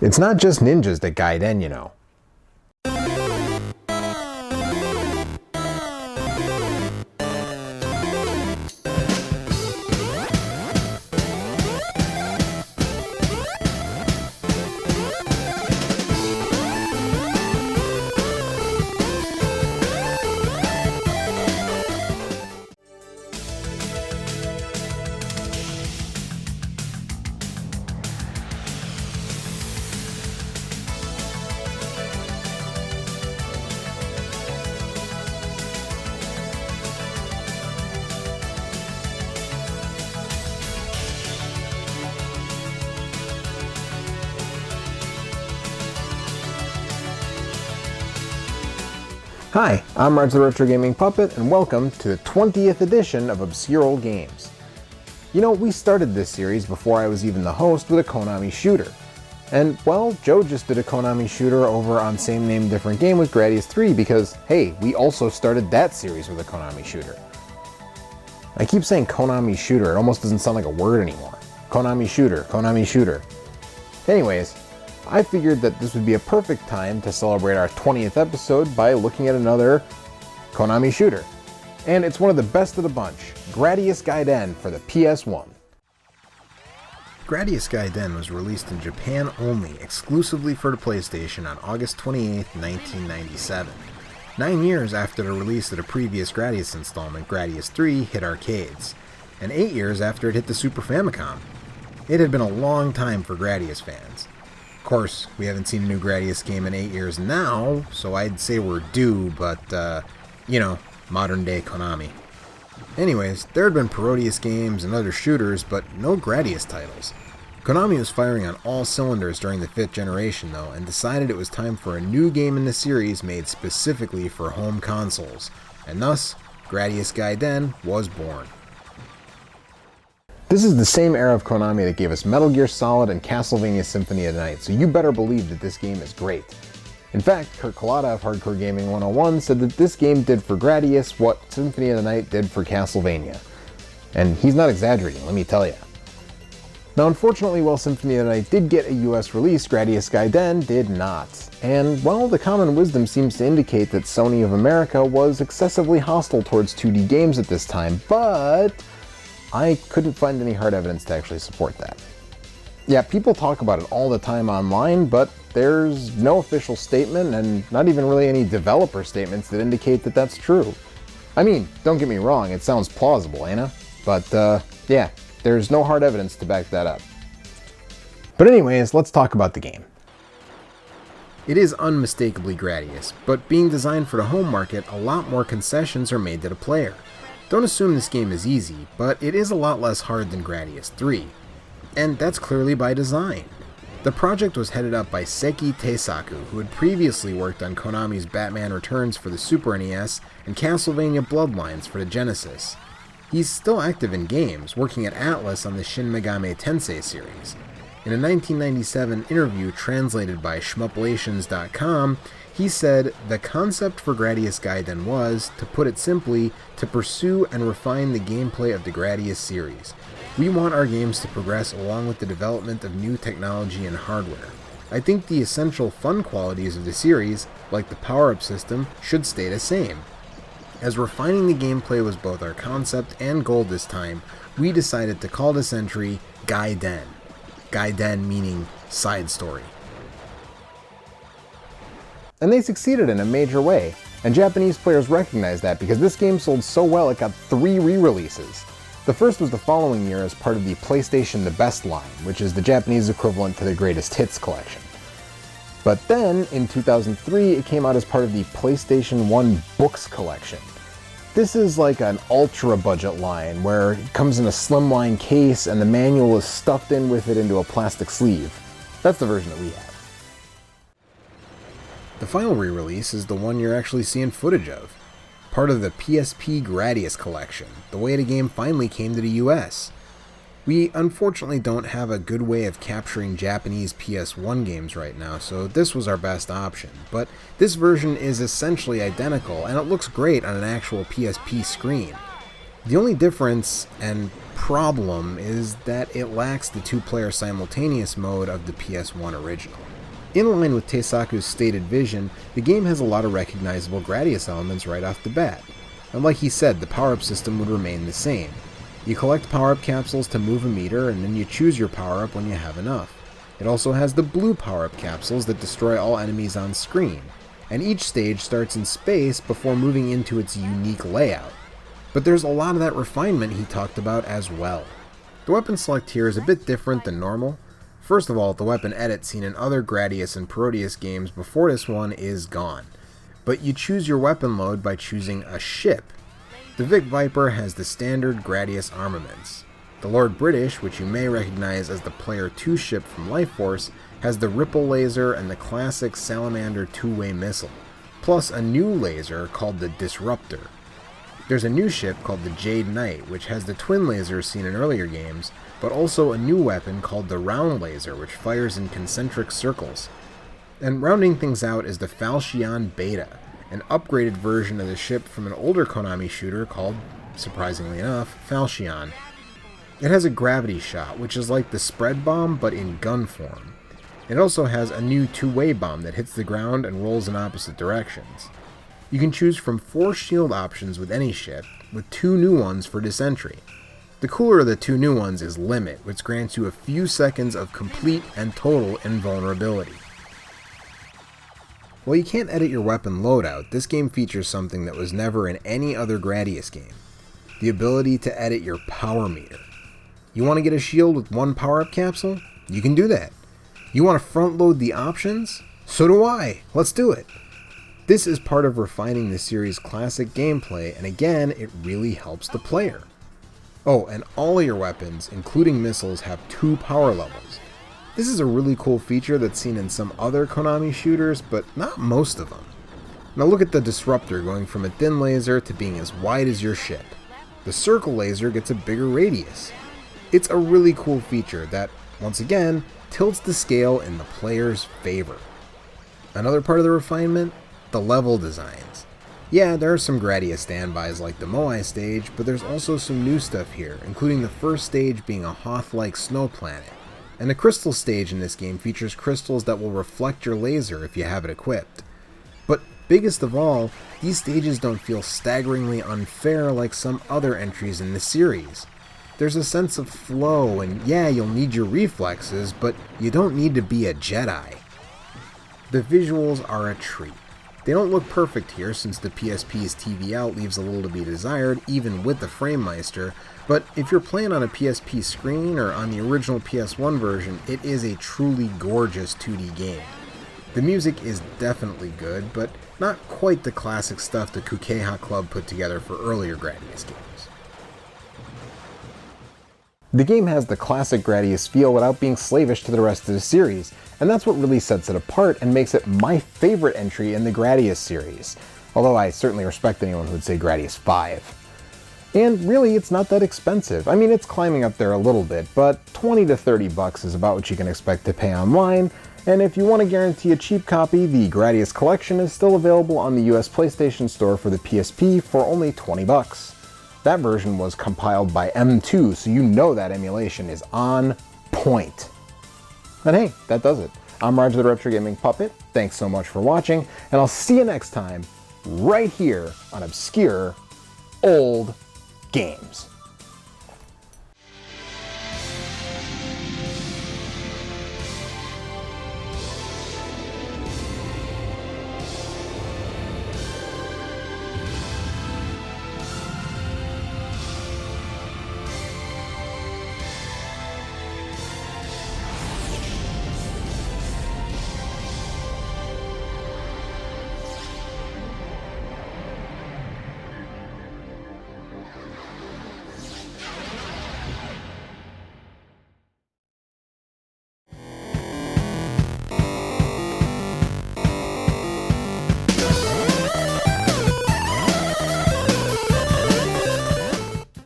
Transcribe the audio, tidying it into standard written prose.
It's not just ninjas that Gaiden, you know. Hi, I'm Marge the Retro Gaming Puppet, and welcome to the 20th edition of Obscure Games. You know, we started this series before I was even the host with a Konami shooter. And, well, Joe just did a Konami shooter over on same name different game with Gradius 3 because, hey, we also started that series with a Konami shooter. I keep saying Konami shooter, it almost doesn't sound like a word anymore. Konami shooter, Konami shooter. Anyways, I figured that this would be a perfect time to celebrate our 20th episode by looking at another Konami shooter. And it's one of the best of the bunch, Gradius Gaiden for the PS1. Gradius Gaiden was released in Japan only, exclusively for the PlayStation on August 28, 1997. 9 years after the release of the previous Gradius installment, Gradius 3 hit arcades, and 8 years after it hit the Super Famicom. It had been a long time for Gradius fans. Of course, we haven't seen a new Gradius game in 8 years now, so I'd say we're due, but, you know, modern day Konami. Anyways, there had been Parodius games and other shooters, but no Gradius titles. Konami was firing on all cylinders during the 5th generation, though, and decided it was time for a new game in the series made specifically for home consoles, and thus, Gradius Gaiden was born. This is the same era of Konami that gave us Metal Gear Solid and Castlevania Symphony of the Night, so you better believe that this game is great. In fact, Kurt Collada of Hardcore Gaming 101 said that this game did for Gradius what Symphony of the Night did for Castlevania. And he's not exaggerating, let me tell you. Now unfortunately, while Symphony of the Night did get a US release, Gradius Gaiden did not. And, well, the common wisdom seems to indicate that Sony of America was excessively hostile towards 2D games at this time, but I couldn't find any hard evidence to actually support that. Yeah, people talk about it all the time online, but there's no official statement and not even really any developer statements that indicate that that's true. I mean, don't get me wrong, it sounds plausible, ain't it? But, yeah, there's no hard evidence to back that up. But anyways, let's talk about the game. It is unmistakably Gradius, but being designed for the home market, a lot more concessions are made to the player. Don't assume this game is easy, but it is a lot less hard than Gradius 3. And that's clearly by design. The project was headed up by Seki Teisaku, who had previously worked on Konami's Batman Returns for the Super NES and Castlevania Bloodlines for the Genesis. He's still active in games, working at Atlas on the Shin Megami Tensei series. In a 1997 interview translated by shmuplations.com, he said, "The concept for Gradius Gaiden was, to put it simply, to pursue and refine the gameplay of the Gradius series. We want our games to progress along with the development of new technology and hardware. I think the essential fun qualities of the series, like the power-up system, should stay the same. As refining the gameplay was both our concept and goal this time, we decided to call this entry Gaiden. Gaiden meaning side story." And they succeeded in a major way, and Japanese players recognized that because this game sold so well it got 3 re-releases. The first was the following year as part of the PlayStation The Best line, which is the Japanese equivalent to the Greatest Hits collection. But then, in 2003, it came out as part of the PlayStation 1 Books collection. This is like an ultra-budget line, where it comes in a slimline case and the manual is stuffed in with it into a plastic sleeve. That's the version that we have. The final re-release is the one you're actually seeing footage of. Part of the PSP Gradius collection, the way the game finally came to the US. We unfortunately don't have a good way of capturing Japanese PS1 games right now, so this was our best option. But this version is essentially identical, and it looks great on an actual PSP screen. The only difference and problem is that it lacks the two-player simultaneous mode of the PS1 original. In line with Teisaku's stated vision, the game has a lot of recognizable Gradius elements right off the bat. And like he said, the power-up system would remain the same. You collect power-up capsules to move a meter, and then you choose your power-up when you have enough. It also has the blue power-up capsules that destroy all enemies on screen, and each stage starts in space before moving into its unique layout. But there's a lot of that refinement he talked about as well. The weapon select here is a bit different than normal. First of all, the weapon edit seen in other Gradius and Proteus games before this one is gone. But you choose your weapon load by choosing a ship. The Vic Viper has the standard Gradius armaments. The Lord British, which you may recognize as the Player 2 ship from Life Force, has the Ripple laser and the classic Salamander two-way missile, plus a new laser called the Disruptor. There's a new ship called the Jade Knight, which has the twin lasers seen in earlier games, but also a new weapon called the Round Laser, which fires in concentric circles. And rounding things out is the Falchion Beta, an upgraded version of the ship from an older Konami shooter called, surprisingly enough, Falchion. It has a gravity shot, which is like the spread bomb, but in gun form. It also has a new two-way bomb that hits the ground and rolls in opposite directions. You can choose from 4 shield options with any ship, with 2 new ones for disentry. The cooler of the 2 new ones is Limit, which grants you a few seconds of complete and total invulnerability. While you can't edit your weapon loadout, this game features something that was never in any other Gradius game: the ability to edit your power meter. You want to get a shield with 1 power-up capsule? You can do that. You want to front-load the options? So do I! Let's do it! This is part of refining the series' classic gameplay, and again, it really helps the player. Oh, and all of your weapons, including missiles, have 2 power levels. This is a really cool feature that's seen in some other Konami shooters, but not most of them. Now look at the Disruptor going from a thin laser to being as wide as your ship. The circle laser gets a bigger radius. It's a really cool feature that, once again, tilts the scale in the player's favor. Another part of the refinement? The level designs. Yeah, there are some Gradius standbys like the Moai stage, but there's also some new stuff here, including the first stage being a Hoth-like snow planet. And the crystal stage in this game features crystals that will reflect your laser if you have it equipped. But biggest of all, these stages don't feel staggeringly unfair like some other entries in the series. There's a sense of flow, and yeah, you'll need your reflexes, but you don't need to be a Jedi. The visuals are a treat. They don't look perfect here since the PSP's TV out leaves a little to be desired even with the Framemeister, but if you're playing on a PSP screen or on the original PS1 version, it is a truly gorgeous 2D game. The music is definitely good, but not quite the classic stuff the Kukeha Club put together for earlier Gradius games. The game has the classic Gradius feel without being slavish to the rest of the series, and that's what really sets it apart and makes it my favorite entry in the Gradius series, although I certainly respect anyone who would say Gradius 5. And really, it's not that expensive. I mean, it's climbing up there a little bit, but 20 to 30 bucks is about what you can expect to pay online, and if you want to guarantee a cheap copy, the Gradius Collection is still available on the US PlayStation Store for the PSP for only 20 bucks. That version was compiled by M2, so you know that emulation is on point. And hey, that does it. I'm Roger the Retro Gaming Puppet, thanks so much for watching, and I'll see you next time, right here on Obscure Old Games.